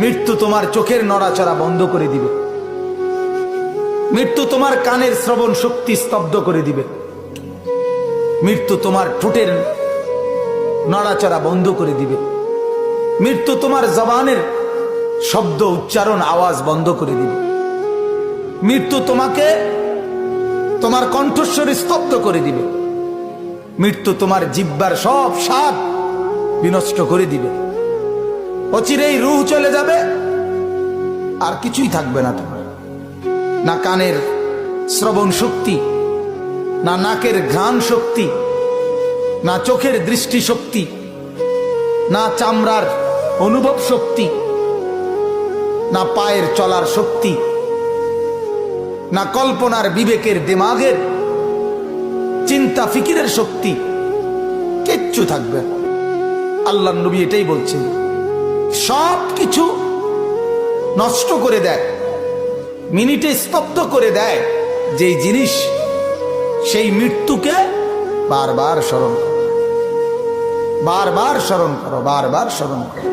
মৃত্যু তোমার চোখের নড়াচড়া বন্ধ করে দিবে। মৃত্যু তোমার কানের শ্রবণ শক্তি স্তব্ধ করে দিবে। মৃত্যু তোমার ঠোঁটের নড়াচড়া বন্ধ করে দিবে। মৃত্যু তোমার জবানের শব্দ উচ্চারণ আওয়াজ বন্ধ করে দিবে। মৃত্যু তোমাকে তোমার কণ্ঠস্বর স্তব্ধ করে দিবে। মৃত্যু তোমার জিহ্বার সব স্বাদ বিনষ্ট করে দিবে। অচিরেই রূহ চলে যাবে, আর কিছুই থাকবে না তোমার। না কানের শ্রবণ শক্তি, না নাকের ঘ্রাণ শক্তি, না চোখের দৃষ্টি শক্তি, না চামড়ার অনুভব শক্তি, না পায়ের চলার শক্তি, না কল্পনার বিবেকের দিমাগের চিন্তা ফিকিরের শক্তি, কিচ্ছু থাকবে না। আল্লাহর নবী এটাই বলছেন, সব কিছু নষ্ট করে দেয়, মিনিটে স্তব্ধ করে দেয় যেই জিনিস, সেই মৃত্যুকে বারবার স্মরণ করো, বারবার স্মরণ করো, বারবার স্মরণ করো।